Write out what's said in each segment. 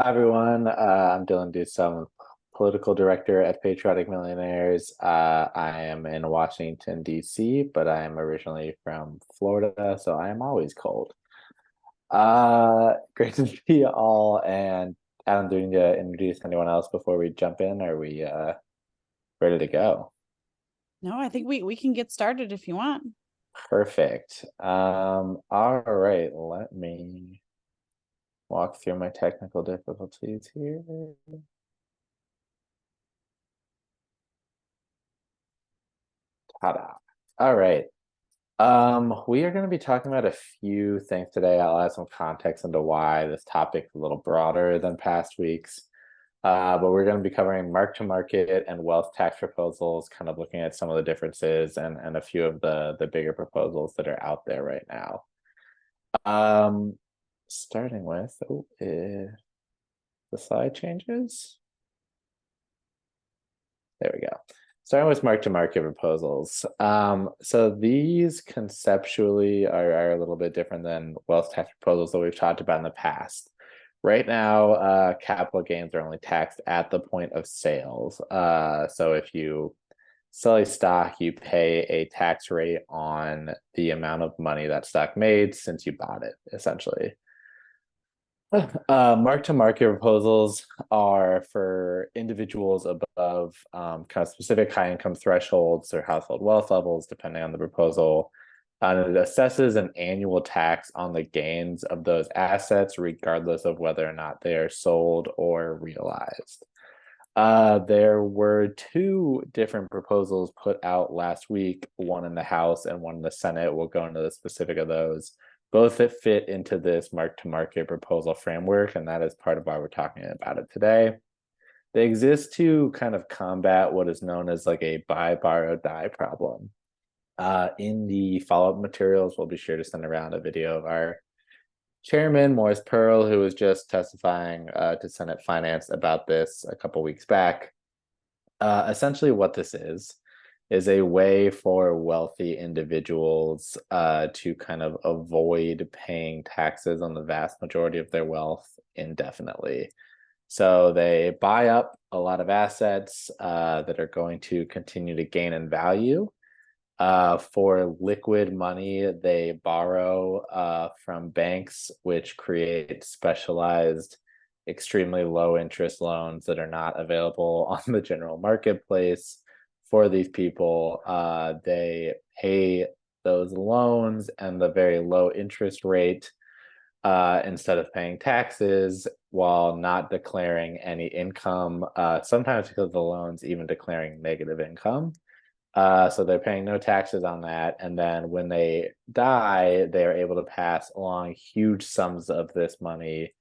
Hi everyone, I'm Dylan Dusum, political director at Patriotic Millionaires. I am in Washington, D.C., but I am originally from Florida, so I am always cold. Great to see you all. And Adam, do you need to introduce anyone else before we jump in? Are we ready to go? No, I think we can get started if you want. Perfect. All right, let me walk through my technical difficulties here. Ta-da. All right. We are going to be talking about a few things today. I'll add some context into why this topic is a little broader than past weeks. But we're going to be covering mark-to-market and wealth tax proposals, kind of looking at some of the differences and a few of the bigger proposals that are out there right now. Um, Starting with, the slide changes. There we go. Starting with mark-to-market proposals. So these conceptually are a little bit different than wealth tax proposals that we've talked about in the past. Right now, capital gains are only taxed at the point of sales. So if you sell a stock, you pay a tax rate on the amount of money that stock made since you bought it, essentially. Mark-to-market proposals are for individuals above kind of specific high income thresholds or household wealth levels, depending on the proposal. And it assesses an annual tax on the gains of those assets, regardless of whether or not they are sold or realized. There were two different proposals put out last week, one in the House and one in the Senate. We'll go into the specific of those, both that fit into this mark-to-market proposal framework, and that is part of why we're talking about it today. They exist to kind of combat what is known as like a buy, borrow, die problem. In the follow-up materials, we'll be sure to send around a video of our chairman, Morris Pearl, who was just testifying to Senate Finance about this a couple weeks back. Essentially, what this is a way for wealthy individuals to kind of avoid paying taxes on the vast majority of their wealth indefinitely. So they buy up a lot of assets that are going to continue to gain in value. For liquid money, they borrow from banks, which create specialized, extremely low interest loans that are not available on the general marketplace for these people. They pay those loans and the very low interest rate instead of paying taxes while not declaring any income, sometimes because of the loans, even declaring negative income. So they're paying no taxes on that. And then when they die, they are able to pass along huge sums of this money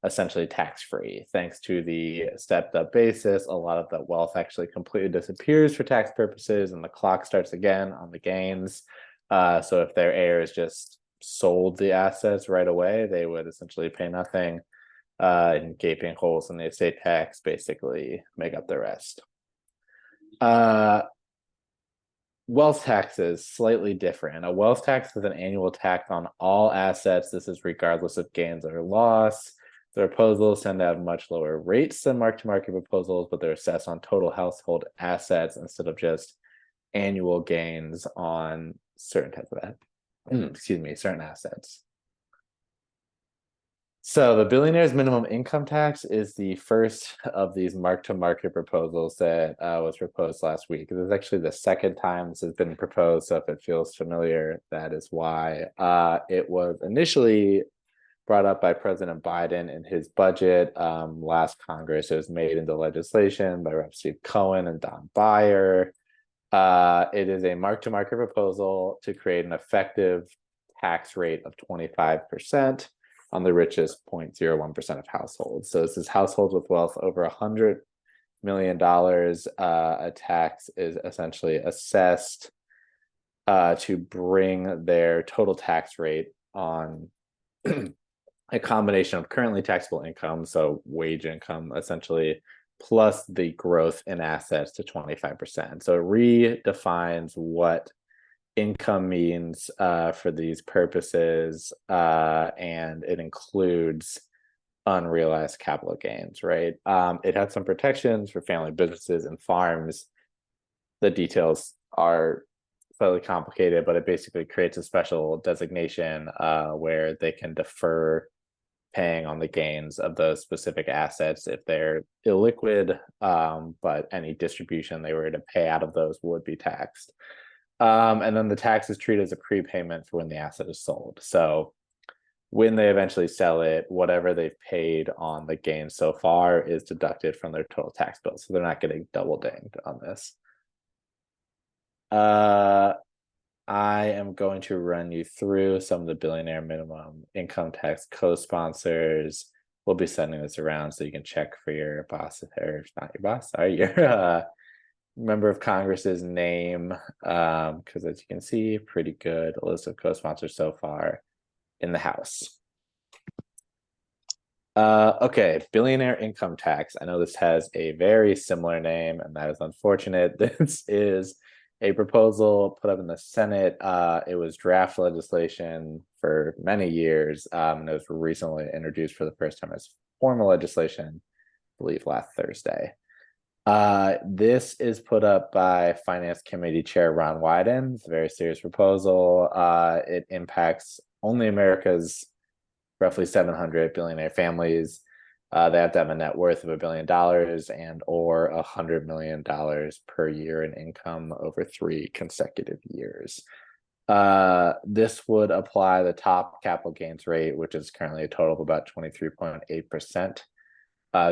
essentially tax free. Thanks to the stepped up basis, a lot of the wealth actually completely disappears for tax purposes and the clock starts again on the gains. So if their heirs just sold the assets right away, they would essentially pay nothing. And gaping holes in the estate tax basically make up the rest. Uh, Wealth tax is slightly different. A wealth tax is an annual tax on all assets. This is regardless of gains or loss. The proposals tend to have much lower rates than mark-to-market proposals, but they're assessed on total household assets instead of just annual gains on certain types of certain assets. So the billionaire's minimum income tax is the first of these mark-to-market proposals that was proposed last week. This is actually the second time this has been proposed, so if it feels familiar, that is why. It was initially brought up by President Biden in his budget last Congress. It was made into legislation by Rep. Steve Cohen and Don Beyer. It is a mark-to-market proposal to create an effective tax rate of 25% on the richest 0.01% of households. So this is households with wealth over $100 million. A tax is essentially assessed to bring their total tax rate on a combination of currently taxable income, so wage income essentially, plus the growth in assets to 25%. So it redefines what income means for these purposes, and it includes unrealized capital gains, right? It had some protections for family businesses and farms. The details are slightly complicated, but it basically creates a special designation where they can defer paying on the gains of those specific assets if they're illiquid, but any distribution they were to pay out of those would be taxed. And then the tax is treated as a prepayment for when the asset is sold. So when they eventually sell it, whatever they've paid on the gain so far is deducted from their total tax bill. So they're not getting double dinged on this. I am going to run you through some of the billionaire minimum income tax co-sponsors. We'll be sending this around so you can check for your boss, or not your boss, sorry, your member of Congress's name. Because as you can see, pretty good list of co-sponsors so far in the House. Okay, billionaire income tax. I know this has a very similar name, and that is unfortunate. This is a proposal put up in the Senate. It was draft legislation for many years, and it was recently introduced for the first time as formal legislation, I believe last Thursday. This is put up by Finance Committee Chair Ron Wyden. It's a very serious proposal. It impacts only America's roughly 700 billionaire families. They have to have a net worth of $1 billion and or $100 million per year in income over 3 consecutive years. This would apply the top capital gains rate, which is currently a total of about 23.8%,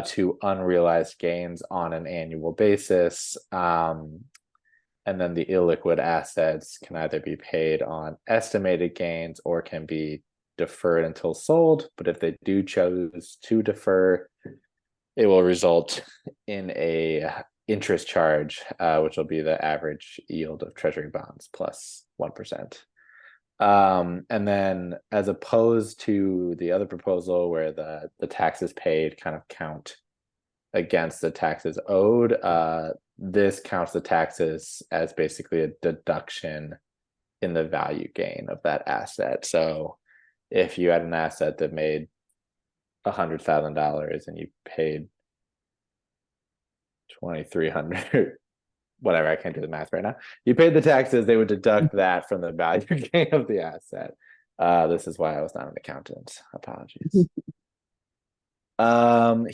to unrealized gains on an annual basis. And then the illiquid assets can either be paid on estimated gains or can be deferred until sold, but if they do choose to defer, it will result in a interest charge, which will be the average yield of treasury bonds plus 1%. And then as opposed to the other proposal where the taxes paid kind of count against the taxes owed, this counts the taxes as basically a deduction in the value gain of that asset. So if you had an asset that made $100,000 and you paid 2,300, whatever, I can't do the math right now. You paid the taxes, they would deduct that from the value gain of the asset. This is why I was not an accountant. Apologies.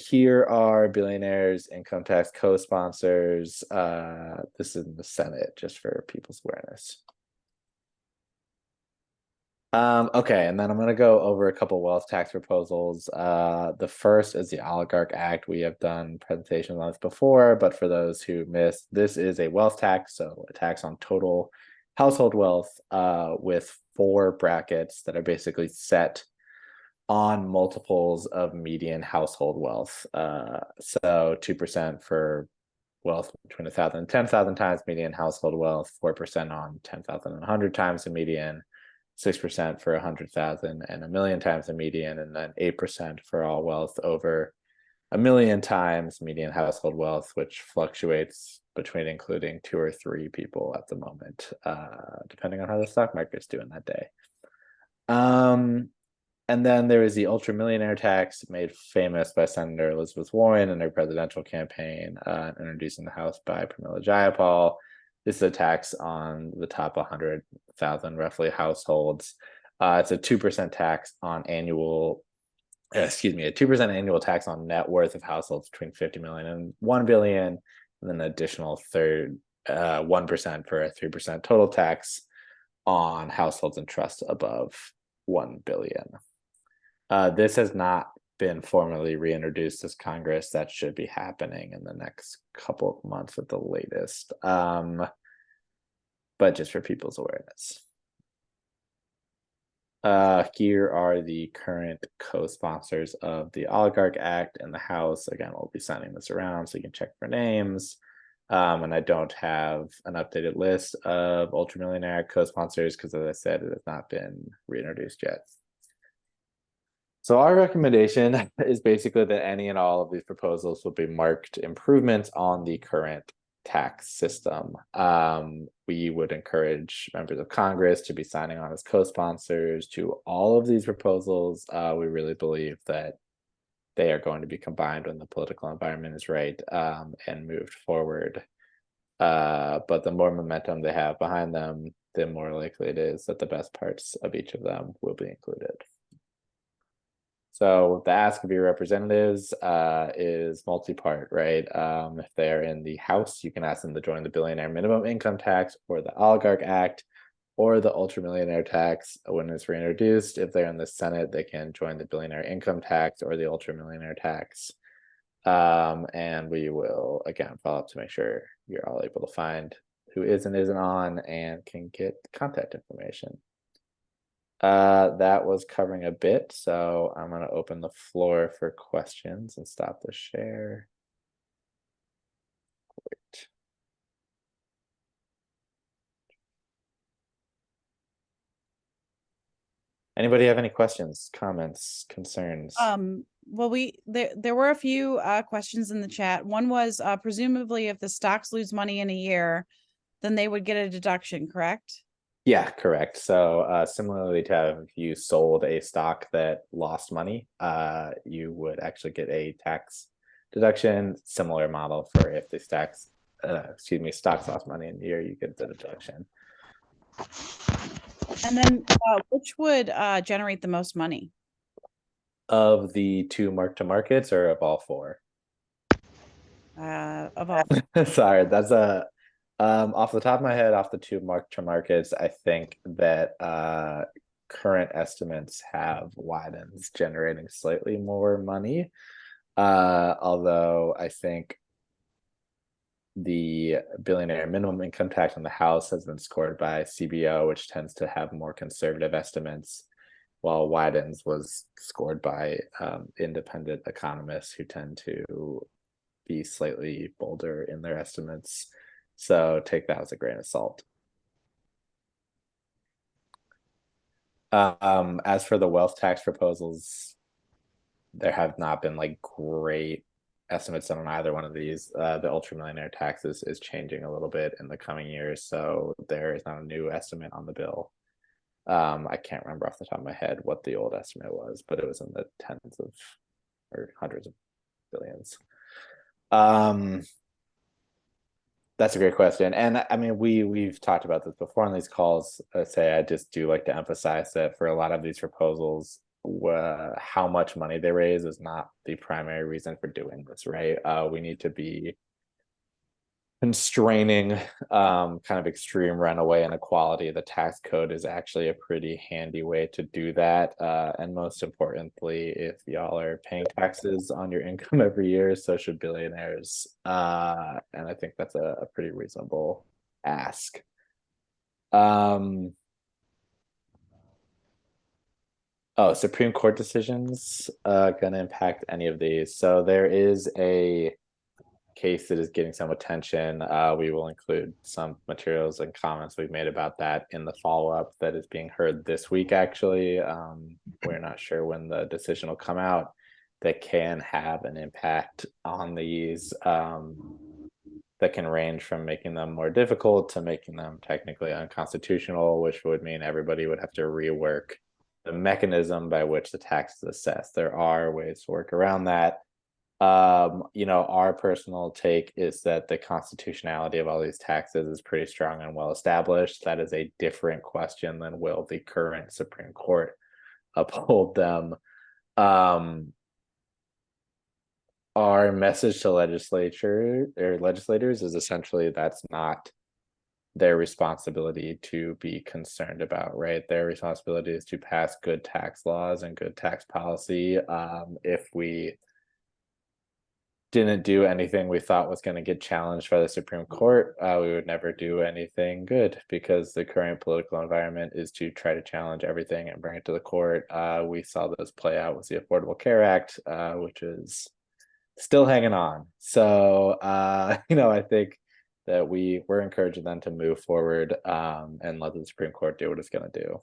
Here are billionaires income tax co-sponsors. This is in the Senate, just for people's awareness. Okay, and then I'm going to go over a couple wealth tax proposals. The first is the Oligarch Act. We have done presentations on this before, but for those who missed, this is a wealth tax, so a tax on total household wealth, with 4 brackets that are basically set on multiples of median household wealth. So 2% for wealth between 1,000 and 10,000 times median household wealth, 4% on 10,000 and 100 times the median, 6% for 100,000 and 1,000,000 times the median, and then 8% for all wealth over 1,000,000 times median household wealth, which fluctuates between including 2 or 3 people at the moment, depending on how the stock market's doing that day. And then there is the ultra millionaire tax, made famous by Senator Elizabeth Warren in her presidential campaign, introduced in the House by Pramila Jayapal. This is a tax on the top 100,000 roughly households. It's a 2% tax on annual, a 2% annual tax on net worth of households between 50 million and 1 billion, and then an additional 1% for a 3% total tax on households and trusts above 1 billion. This has not been formally reintroduced as Congress. That should be happening in the next couple of months at the latest. But just for people's awareness. Here are the current co-sponsors of the Oligarch Act in the House. Again, we'll be sending this around so you can check for names. And I don't have an updated list of ultramillionaire co-sponsors because, as I said, it has not been reintroduced yet. So our recommendation is basically that any and all of these proposals will be marked improvements on the current tax system. We would encourage members of Congress to be signing on as co-sponsors to all of these proposals. We really believe that they are going to be combined when the political environment is right, and moved forward. But the more momentum they have behind them, the more likely it is that the best parts of each of them will be included. So the ask of your representatives is multi-part, right? If they're in the House, you can ask them to join the Billionaire Minimum Income Tax or the Oligarch Act or the Ultramillionaire Tax when it's reintroduced. If they're in the Senate, they can join the Billionaire Income Tax or the Ultramillionaire Tax. And we will, again, follow up to make sure you're all able to find who is and isn't on and can get contact information. That was covering a bit, so I'm going to open the floor for questions and stop the share. Great. Anybody have any questions, comments, concerns? Well, there were a few questions in the chat. One was presumably if the stocks lose money in a year, then they would get a deduction, correct? Yeah, correct. So similarly to have you sold a stock that lost money, you would actually get a tax deduction. Similar model for if the stocks lost money in a year, you get the deduction. And then which would generate the most money? Of the two mark-to-markets or of all four? Of all. Sorry, that's a off the top of my head, off the two mark-to-markets, I think that current estimates have Wyden's generating slightly more money. Although I think the Billionaire Minimum Income Tax in the House has been scored by CBO, which tends to have more conservative estimates, while Wyden's was scored by independent economists who tend to be slightly bolder in their estimates. So take that as a grain of salt. As for the wealth tax proposals, there have not been like great estimates on either one of these. The ultramillionaire tax is changing a little bit in the coming years, so there is not a new estimate on the bill. I can't remember off the top of my head what the old estimate was, but it was in the tens of or hundreds of billions. That's a great question. And I mean, we've talked about this before on these calls. I just do like to emphasize that for a lot of these proposals, how much money they raise is not the primary reason for doing this, right? We need to be constraining kind of extreme runaway inequality. The tax code is actually a pretty handy way to do that. And most importantly, if y'all are paying taxes on your income every year, so should billionaires. And I think that's a pretty reasonable ask. Supreme Court decisions gonna impact any of these. So there is a case that is getting some attention. We will include some materials and comments we've made about that in the follow-up that is being heard this week, actually. We're not sure when the decision will come out. That can have an impact on these that can range from making them more difficult to making them technically unconstitutional, which would mean everybody would have to rework the mechanism by which the tax is assessed. There are ways to work around that. Our personal take is that the constitutionality of all these taxes is pretty strong and well established. That is a different question than will the current Supreme Court uphold them. Our message to legislators is essentially that's not their responsibility to be concerned about, right? Their responsibility is to pass good tax laws and good tax policy. If we didn't do anything we thought was going to get challenged by the Supreme Court, we would never do anything good, because the current political environment is to try to challenge everything and bring it to the court. We saw this play out with the Affordable Care Act, which is still hanging on. So, I think that we're encouraging them to move forward and let the Supreme Court do what it's going to do.